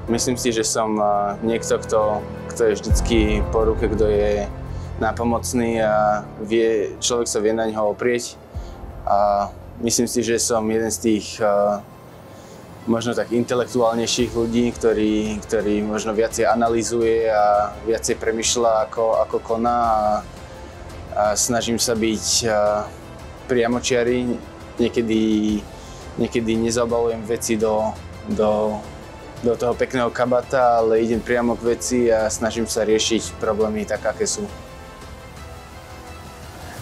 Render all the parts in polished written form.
Myslím si, že som niekto, kto je vždycky po ruke, kto je nápomocný a človek sa vie na ňoho oprieť. A myslím si, že som jeden z tých možno tak intelektuálnejších ľudí, ktorý možno viacej analyzuje a viacej premýšľa ako koná a snažím sa byť priamočiary. Niekedy nezabalujem veci do toho pekného kabata, ale idem priamo k veci a snažím sa riešiť problémy tak, aké sú.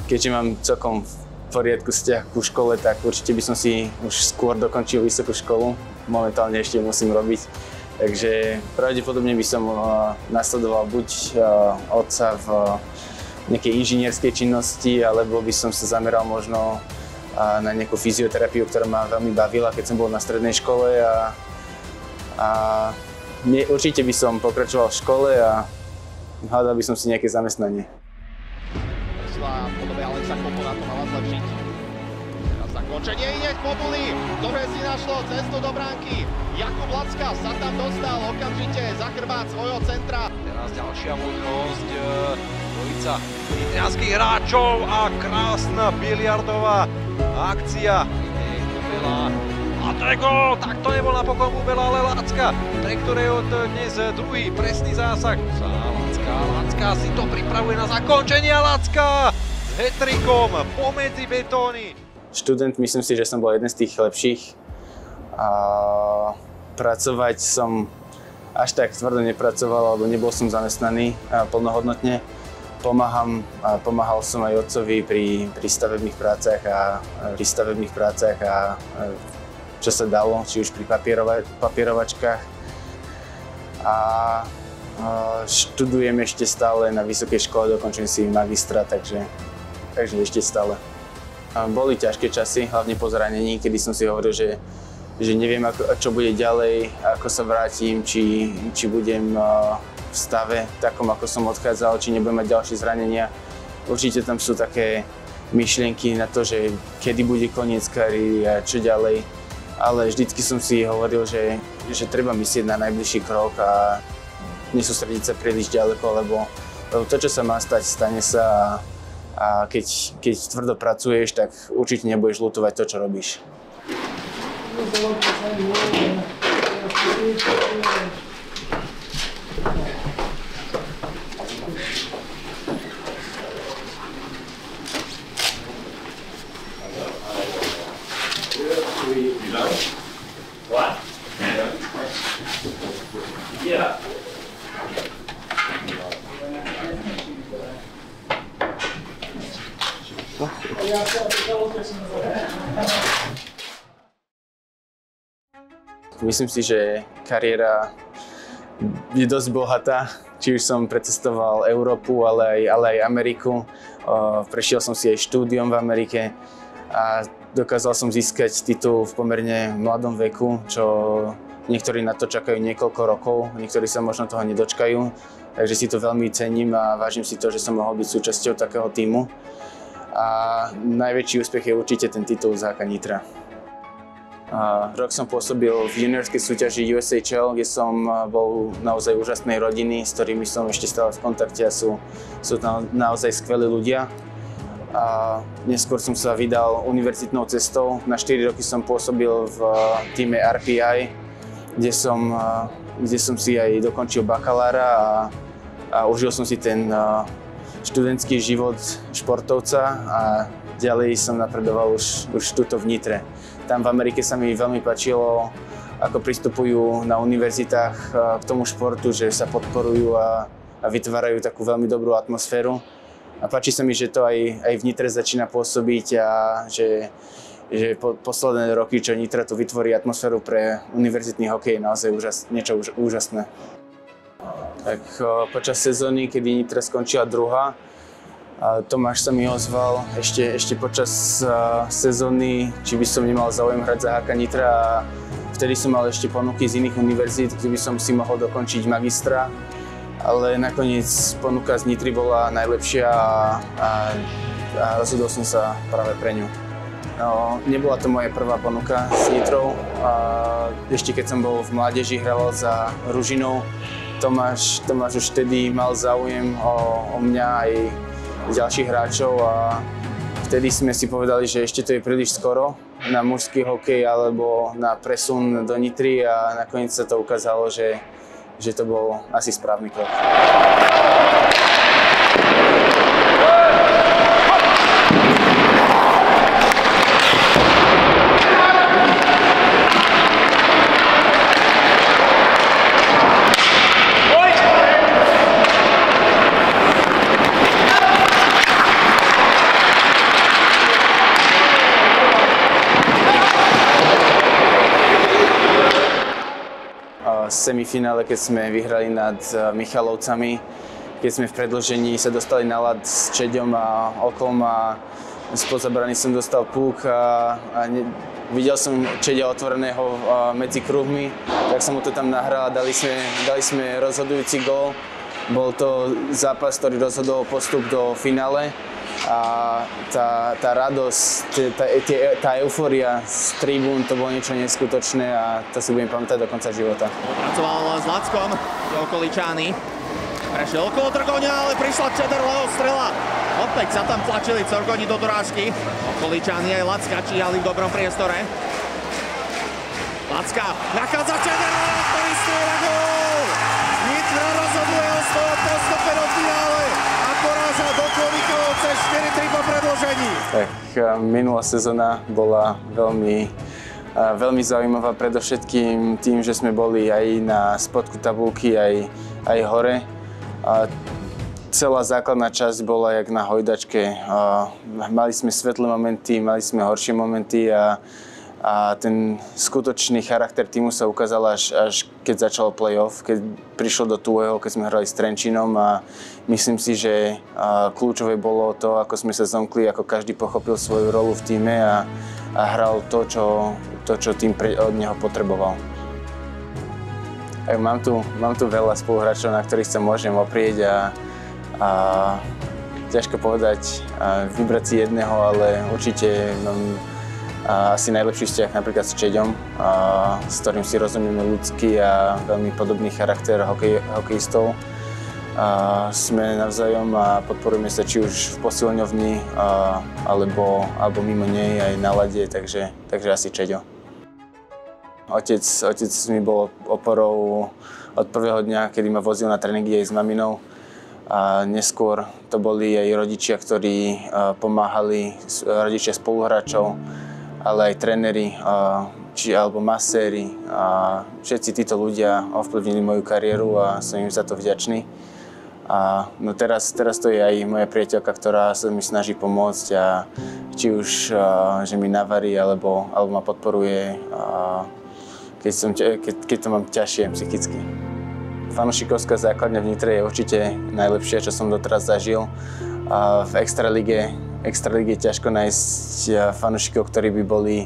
Keďže mám celkom v poriadku vzťah ku škole, tak určite by som si už skôr dokončil vysokú školu. Momentálne ešte musím robiť. Takže pravdepodobne by som nasledoval buď otca v nejakej inžinierskej činnosti, alebo by som sa zameral možno na nejakú fyzioterapiu, ktorá ma veľmi bavila, keď som bol na strednej škole. Určite by som pokračoval v škole a hľadal by som si nejaké zamestnanie. V podobe Alexa Kopu na to mala zlepšiť. Teraz zakončenie ide z Mobuly. Dobre si našlo cestu do bránky. Jakub Lacka sa tam dostal okamžite za chrbát svojho centra. Teraz ďalšia možnosť. Dvojica nitrianskych hráčov a krásna biliardová akcia. Bubela. A to je gól! Tak to nebol napokon Bubela, ale Lacka, pre ktorého dnes druhý presný zásah. Lacka si to pripravuje na zakončenie a Lacka s hat-trickom pomedzi betóny. Študent, myslím si, že som bol jeden z tých lepších. A pracovať som až tak tvrdo nepracoval, alebo nebol som zamestnaný plnohodnotne. Pomáhal som aj otcovi pri stavebných prácach a čo sa dalo, či už pri papierovačkách. A študujem ešte stále na vysokej škole, dokončím si magistra, takže ešte stále. Boli ťažké časy, hlavne po zranení, kedy som si hovoril, že neviem, čo bude ďalej, ako sa vrátim, či budem v stave takom, ako som odchádzal, či nebudem mať ďalšie zranenia. Určite tam sú také myšlienky na to, že kedy bude koniec kariéry a čo ďalej. Ale vždycky som si hovoril, že treba myslieť na najbližší krok a nesústrediť sa príliš ďaleko, lebo to, čo sa má stať, stane sa a keď tvrdo pracuješ, tak určite nebudeš ľutovať to, čo robíš. What? Yeah. Myslím si, že kariéra je dosť bohatá. Či už som precestoval Európu, ale aj Ameriku. Prešiel som si aj štúdium v Amerike a dokázal som získať titul v pomerne mladom veku, čo niektorí na to čakajú niekoľko rokov, niektorí sa možno toho nedočkajú. Takže si to veľmi cením a vážim si to, že som mohol byť súčasťou takého tímu. A najväčší úspech je určite ten titul z HK Nitra. Rok som pôsobil v juniorskej súťaži USHL, kde som bol naozaj úžasnej rodiny, s ktorými som ešte stále v kontakte a sú naozaj skvelí ľudia. A neskôr som sa vydal univerzitnou cestou. Na 4 roky som pôsobil v týme RPI, kde som si aj dokončil bakalára a užil som si ten študentský život športovca a ďalej som napredoval už tuto v Nitre. Tam v Amerike sa mi veľmi páčilo, ako pristupujú na univerzitách k tomu športu, že sa podporujú a vytvárajú takú veľmi dobrú atmosféru. A páči sa mi, že to aj v Nitre začína pôsobiť a že posledné roky, čo Nitra tu vytvorí atmosféru pre univerzitný hokej, je naozaj niečo úžasné. Tak počas sezóny, kedy Nitra skončila druhá, Tomáš sa mi ozval ešte počas sezóny, či by som nemal záujem hrať za HK Nitra a vtedy som mal ešte ponuky z iných univerzít, kde by som si mohol dokončiť magistra, ale nakoniec ponuka z Nitry bola najlepšia a rozhodol som sa práve pre ňu. No, nebola to moja prvá ponuka s Nitrou. Ešte keď som bol v mládeži, hrával za Ružinou. Tomáš už vtedy mal záujem o mňa aj ďalších hráčov a vtedy sme si povedali, že ešte to je príliš skoro na mužský hokej alebo na presun do Nitry a nakoniec sa to ukázalo, že to bol asi správny krok. V semifinále, keď sme vyhrali nad Michalovcami, keď sme v predĺžení sa dostali na ľad s Čeďom a Okom a spoza brany som dostal puk a videl som Čeďa otvoreného medzi kruhmi, tak som mu to tam nahral a dali sme rozhodujúci gól. Bol to zápas, ktorý rozhodol postup do finále a tá radosť, tá eufória z tribún, to bolo niečo neskutočné a to si budem pamätať do konca života. Pracoval s Lackom, Okoličány. Prešiel okolo Trgoňa, ale prišla Čederleho strela. Opäť sa tam tlačili Trgoňi do dorážky. Okoličány aj Lacka číhali v dobrom priestore. Lacka nachádza Čederleho, ktorý strieľa gól! Nitra rozhoduje o svojom postupe do finále a poráža Duklu Michalovce 4-3 po predĺžení. Tak minulá sezóna bola veľmi zaujímavá, predovšetkým tým, že sme boli aj na spodku tabuľky, aj hore. A celá základná časť bola jak na hojdačke. Mali sme svetlé momenty, mali sme horšie momenty a ten skutočný charakter týmu sa ukázal až keď začalo play-off, keď prišlo do tuhého, keď sme hrali s Trenčínom a myslím si, že kľúčové bolo to, ako sme sa zomkli, ako každý pochopil svoju rolu v tíme a hral to, čo tým od neho potreboval. Mám tu veľa spoluhráčov, na ktorých sa môžem oprieť a ťažko povedať, vybrať si jedného, ale určite mám asi najlepší vzťah napríklad s Čeďom, s ktorým si rozumieme ľudský a veľmi podobný charakter hokejistov. Sme navzájom a podporujeme sa či už v posilňovni alebo mimo nej aj na ľade, takže asi Čeďo. Otec mi bol oporou od prvého dňa, kedy ma vozil na tréningy aj s maminou. A neskôr to boli aj rodičia, ktorí pomáhali, rodičia spoluhráčov, ale aj tréneri alebo maséri. Všetci títo ľudia ovplyvnili moju kariéru a som im za to vďačný. No teraz to je aj moja priateľka, ktorá sa mi snaží pomôcť a či už že mi navarí alebo ma podporuje, keď to mám ťažšie psychicky. Fanúšikovská základňa v Nitre je určite najlepšia, čo som doteraz zažil. V extralíge je ťažko nájsť fanúšikov, ktorí by boli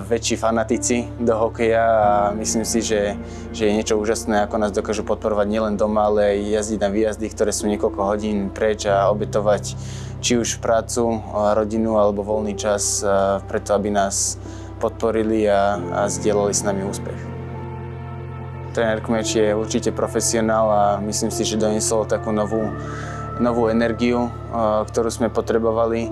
väčší fanatici do hokeja a myslím si, že je niečo úžasné, ako nás dokážu podporovať nielen doma, ale aj jazdiť na výjazdy, ktoré sú niekoľko hodín preč a obetovať či už prácu, rodinu alebo voľný čas preto, aby nás podporili a zdieľali s nami úspech. Tréner Kmeč je určite profesionál a myslím si, že doniesol takú novú energiu, ktorú sme potrebovali.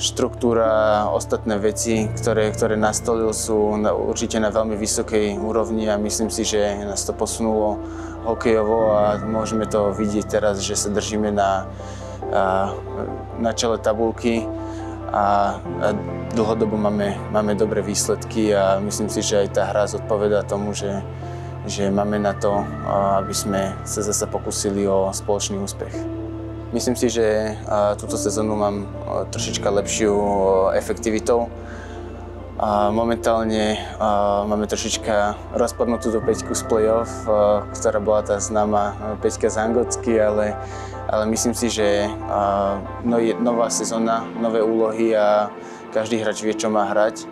Štruktúra a ostatné veci, ktoré nastolil, sú určite na veľmi vysokej úrovni a myslím si, že nás to posunulo hokejovo a môžeme to vidieť teraz, že sa držíme na čele tabuľky a dlhodobo máme dobré výsledky a myslím si, že aj tá hra zodpovedá tomu, že máme na to, aby sme sa zase pokúsili o spoločný úspech. Myslím si, že túto sezónu mám trošička lepšiu efektivitou. Momentálne máme trošička rozpadnutú do peťku z play-off, ktorá bola tá známa peťka z Angotsky, ale myslím si, že nová sezóna, nové úlohy a každý hráč vie, čo má hrať.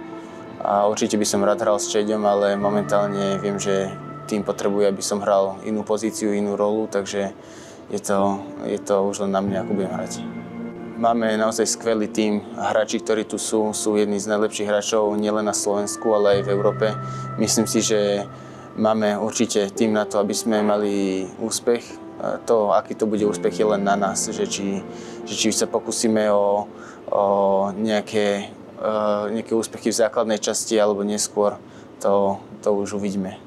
A určite by som rád hral s Čeďom, ale momentálne viem, že tým potrebuje, aby som hral inú pozíciu, inú rolu, takže je to už len na mňa, ako budem hrať. máme naozaj skvelý tím. Hráči, ktorí tu sú jedni z najlepších hráčov nielen na Slovensku, ale aj v Európe. Myslím si, že máme určite tím na to, aby sme mali úspech. To, aký to bude úspech, je len na nás, že či sa pokúsime o nejaké úspechy v základnej časti alebo neskôr, to už uvidíme.